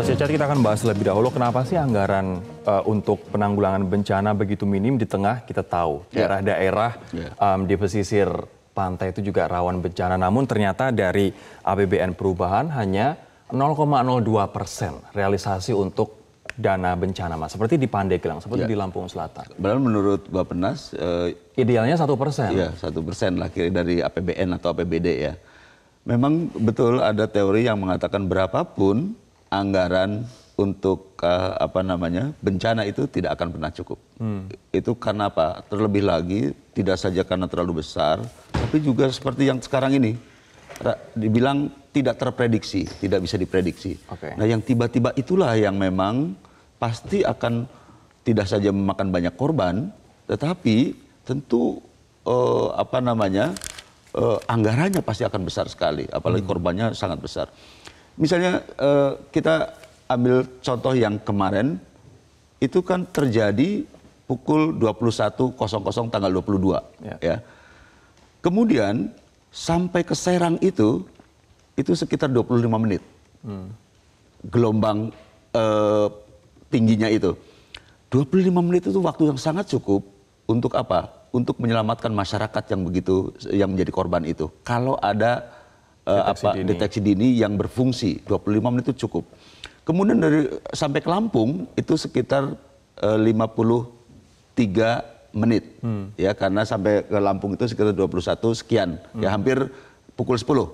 Mas Cacat, kita akan bahas lebih dahulu kenapa sih anggaran untuk penanggulangan bencana begitu minim di tengah kita tahu daerah-daerah di pesisir pantai itu juga rawan bencana. Namun ternyata dari APBN perubahan hanya 0,02% realisasi untuk dana bencana, Mas. Seperti di Pandeglang, seperti di Lampung Selatan. Padahal menurut Bappenas idealnya 1%. Iya, 1% lah kira dari APBN atau APBD ya. Memang betul ada teori yang mengatakan berapapun anggaran untuk bencana itu tidak akan pernah cukup. Itu karena apa? Terlebih lagi tidak saja karena terlalu besar, tapi juga seperti yang sekarang ini dibilang tidak terprediksi, tidak bisa diprediksi. Nah, yang tiba-tiba itulah yang memang pasti akan tidak saja memakan banyak korban, tetapi tentu anggarannya pasti akan besar sekali, apalagi korbannya sangat besar. Misalnya kita ambil contoh yang kemarin, itu kan terjadi pukul 21.00 tanggal 22. Ya. Kemudian sampai ke Serang itu sekitar 25 menit. Gelombang tingginya itu. 25 menit itu waktu yang sangat cukup untuk apa? Untuk menyelamatkan masyarakat yang menjadi korban itu. Kalau ada deteksi dini yang berfungsi, 25 menit itu cukup. Kemudian sampai ke Lampung itu sekitar 53 menit. Ya, karena sampai ke Lampung itu sekitar 21 sekian, ya hampir pukul 10.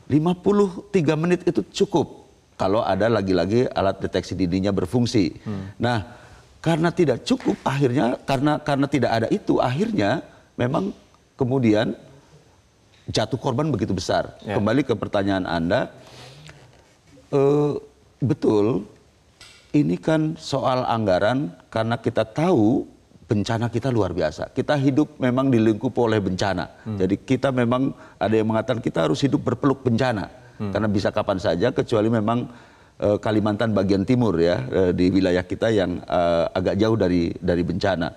53 menit itu cukup kalau ada lagi-lagi alat deteksi dininya berfungsi. Nah, karena tidak cukup akhirnya, karena tidak ada itu, akhirnya memang kemudian jatuh korban begitu besar. Kembali ke pertanyaan Anda, betul, ini kan soal anggaran karena kita tahu bencana kita luar biasa. Kita hidup memang dilingkupi oleh bencana. Jadi kita memang ada yang mengatakan kita harus hidup berpeluk bencana. Karena bisa kapan saja, kecuali memang Kalimantan bagian timur ya, di wilayah kita yang agak jauh dari bencana.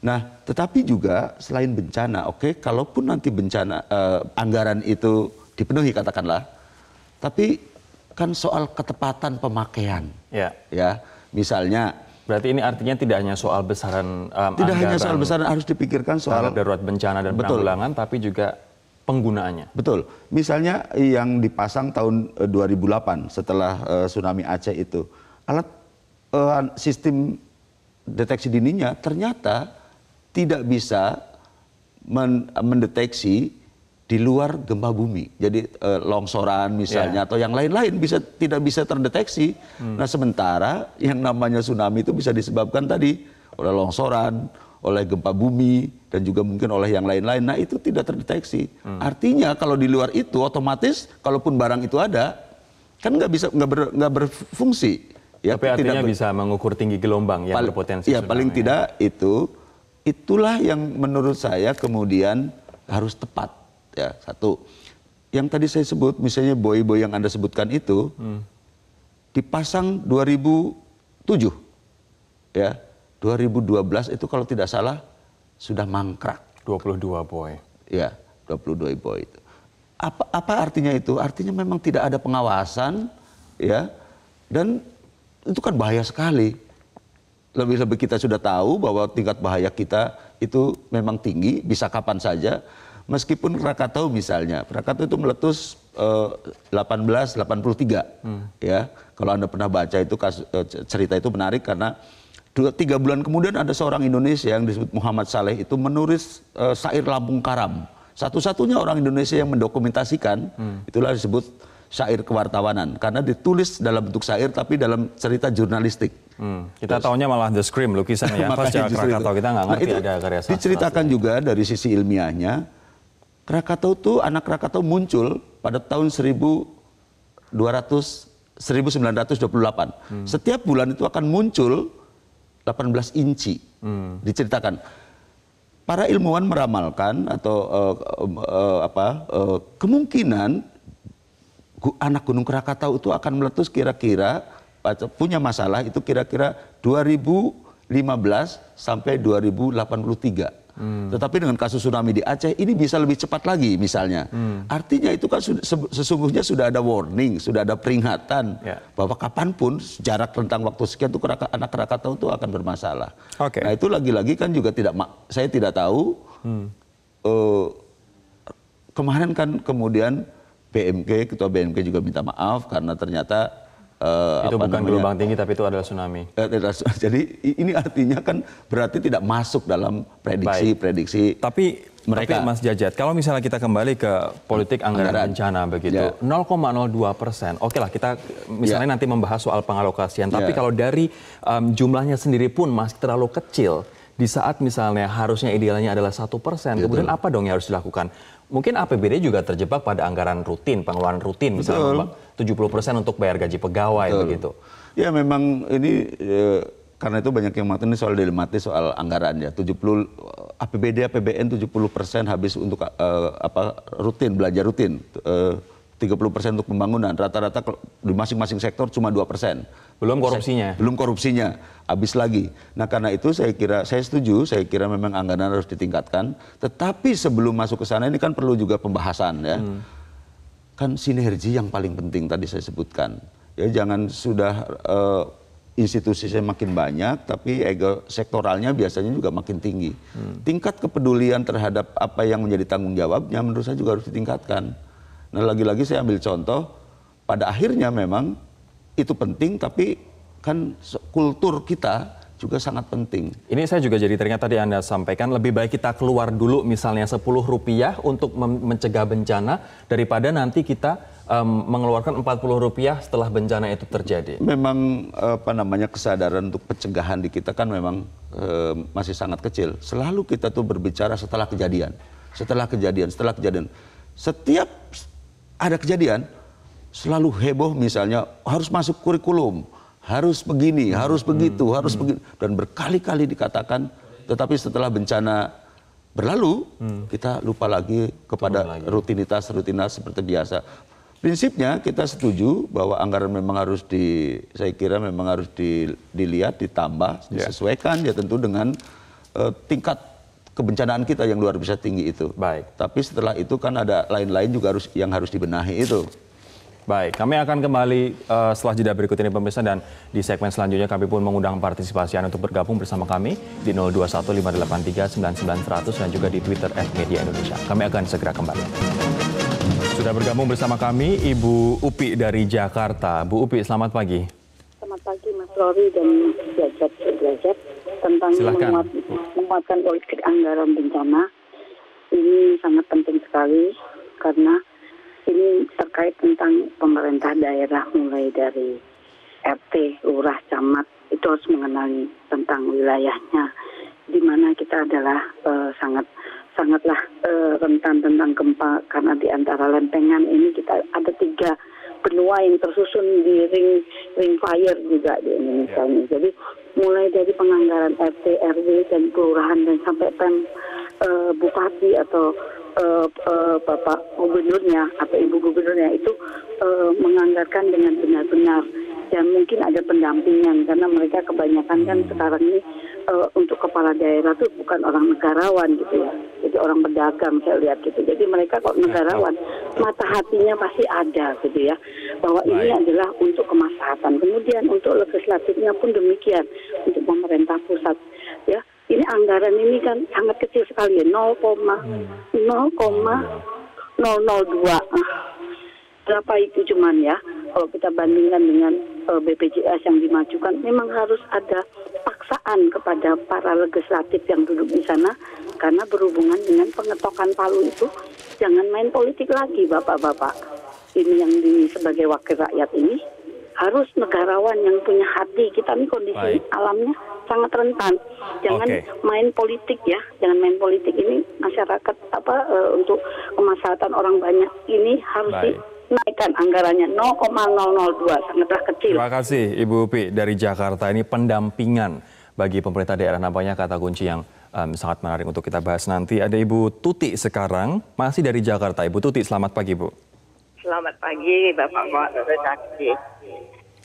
Nah, tetapi juga selain bencana, kalaupun nanti bencana anggaran itu dipenuhi katakanlah, tapi kan soal ketepatan pemakaian. Ya, misalnya. Berarti ini artinya tidak hanya soal besaran tidak hanya soal besaran, harus dipikirkan soal darurat bencana dan penanggulangan, tapi juga penggunaannya. Betul. Misalnya yang dipasang tahun 2008 setelah tsunami Aceh itu, alat sistem deteksi dininya ternyata tidak bisa mendeteksi di luar gempa bumi. Jadi longsoran misalnya atau yang lain-lain tidak bisa terdeteksi. Nah, sementara yang namanya tsunami itu bisa disebabkan tadi oleh longsoran, oleh gempa bumi, dan juga mungkin oleh yang lain-lain. Nah, itu tidak terdeteksi. Artinya kalau di luar itu otomatis kalaupun barang itu ada, kan nggak berfungsi. Ya, tapi artinya bisa mengukur tinggi gelombang yang berpotensi. Ya, paling tidak itulah yang menurut saya kemudian harus tepat. Ya, satu. Yang tadi saya sebut, misalnya buoy-buoy yang Anda sebutkan itu, dipasang 2007. Ya. 2012 itu kalau tidak salah sudah mangkrak. 22 buoy. Ya, 22 buoy itu. Apa artinya itu? Artinya memang tidak ada pengawasan, ya. Dan itu kan bahaya sekali. Lebih-lebih kita sudah tahu bahwa tingkat bahaya kita itu memang tinggi, bisa kapan saja. Meskipun Krakatau misalnya, Krakatau itu meletus 1883. Ya, kalau Anda pernah baca itu cerita itu menarik karena 3 bulan kemudian ada seorang Indonesia yang disebut Muhammad Saleh itu menulis syair Lampung Karam. Satu-satunya orang Indonesia yang mendokumentasikan, itulah disebut syair kewartawanan. Karena ditulis dalam bentuk syair tapi dalam cerita jurnalistik. Kita tahunya malah The Scream, lukisan ya. Secara Krakatau kita nggak ngerti ada karya sastra. Diceritakan juga dari sisi ilmiahnya, Krakatau itu, anak Krakatau muncul pada tahun 1928. Setiap bulan itu akan muncul 18 inci, diceritakan. Para ilmuwan meramalkan atau kemungkinan anak Gunung Krakatau itu akan meletus kira-kira punya masalah itu kira-kira 2015 sampai 2083. Tetapi dengan kasus tsunami di Aceh ini bisa lebih cepat lagi misalnya. Artinya itu kan sesungguhnya sudah ada warning, sudah ada peringatan bahwa kapanpun jarak rentang waktu sekian itu anak Krakatau itu akan bermasalah. Nah itu lagi-lagi kan juga saya tidak tahu. Kemarin kan kemudian Ketua BMK juga minta maaf karena ternyata itu bukan gelombang tinggi tapi itu adalah tsunami. Jadi ini artinya kan berarti tidak masuk dalam prediksi tapi mereka. Tapi Mas Jajat, kalau misalnya kita kembali ke politik anggaran bencana begitu, 0,02%, oke lah kita misalnya nanti membahas soal pengalokasian, tapi kalau dari jumlahnya sendiri pun masih terlalu kecil. Di saat misalnya harusnya idealnya adalah 1%, kemudian apa dong yang harus dilakukan? Mungkin APBD juga terjebak pada anggaran rutin, pengeluaran rutin, misalnya 70% untuk bayar gaji pegawai begitu. Ya memang ini karena itu banyak yang mengatakan ini soal dilematis soal anggaran ya. APBD APBN 70% habis untuk rutin, belanja rutin. 30% untuk pembangunan, rata-rata di masing-masing sektor cuma 2%. Belum korupsinya. Belum korupsinya, habis lagi. Nah karena itu saya setuju, saya kira memang anggaran harus ditingkatkan. Tetapi sebelum masuk ke sana ini kan perlu juga pembahasan ya. Kan sinergi yang paling penting tadi saya sebutkan. Ya jangan sudah institusinya makin banyak, tapi ego sektoralnya biasanya juga makin tinggi. Tingkat kepedulian terhadap apa yang menjadi tanggung jawabnya menurut saya juga harus ditingkatkan. Nah lagi-lagi saya ambil contoh, pada akhirnya memang itu penting, tapi kan kultur kita juga sangat penting. Ini saya juga jadi teringat tadi Anda sampaikan, lebih baik kita keluar dulu misalnya Rp10 untuk mencegah bencana, daripada nanti kita mengeluarkan Rp40 setelah bencana itu terjadi. Memang kesadaran untuk pencegahan di kita kan memang masih sangat kecil. Selalu kita tuh berbicara setelah kejadian. Setiap ada kejadian, selalu heboh misalnya harus masuk kurikulum, harus begini, harus begitu, harus begitu. Dan berkali-kali dikatakan, tetapi setelah bencana berlalu, kita lupa lagi kepada rutinitas seperti biasa. Prinsipnya kita setuju bahwa anggaran memang harus saya kira memang harus dilihat, ditambah, disesuaikan ya tentu dengan tingkat kebencanaan kita yang luar biasa tinggi itu. Baik. Tapi setelah itu kan ada lain-lain juga yang harus dibenahi itu. Baik, kami akan kembali setelah jeda berikut ini pemirsa, dan di segmen selanjutnya kami pun mengundang partisipasi Anda untuk bergabung bersama kami di 0215839900 dan juga di Twitter @mediaindonesia. Kami akan segera kembali. Sudah bergabung bersama kami Ibu Upi dari Jakarta. Bu Upi, selamat pagi. Selamat pagi Mas Rory dan Jajat tentang menguatkan politik anggaran bencana. Ini sangat penting sekali karena ini terkait tentang pemerintah daerah, mulai dari RT, lurah, camat, itu harus mengenali tentang wilayahnya, di mana kita adalah sangatlah rentan tentang gempa, karena di antara lempengan ini kita ada 3 benua yang tersusun di ring fire juga di Indonesia ini. Jadi mulai dari penganggaran RT, RW dan kelurahan dan sampai bupati atau Bapak Gubernurnya atau Ibu Gubernurnya itu menganggarkan dengan benar-benar, dan mungkin ada pendampingan karena mereka kebanyakan kan sekarang ini untuk kepala daerah tuh bukan orang negarawan gitu ya, jadi orang pedagang saya lihat gitu. Jadi mereka kok negarawan, mata hatinya pasti ada gitu ya, bahwa ini adalah untuk kemaslahatan. Kemudian untuk legislatifnya pun demikian, untuk pemerintah pusat ya. Ini anggaran ini kan sangat kecil sekali ya, 0,002. Berapa itu cuman ya, kalau kita bandingkan dengan BPJS yang dimajukan, memang harus ada paksaan kepada para legislatif yang duduk di sana, karena berhubungan dengan pengetokan palu itu, jangan main politik lagi Bapak-Bapak. Ini yang sebagai wakil rakyat ini, harus negarawan yang punya hati. Kita ini kondisi alamnya sangat rentan. Jangan main politik ya, jangan main politik. Ini masyarakat untuk kemaslahatan orang banyak ini harus dinaikkan anggarannya 0,002, sangatlah kecil. Terima kasih Ibu Upi dari Jakarta. Ini pendampingan bagi pemerintah daerah, nampaknya kata kunci yang sangat menarik untuk kita bahas nanti. Ada Ibu Tuti sekarang, masih dari Jakarta. Ibu Tuti, selamat pagi Bu. Selamat pagi Bapak Saksi.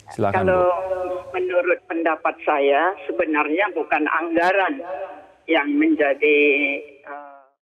Silakan, kalau Bu. Menurut pendapat saya sebenarnya bukan anggaran yang menjadi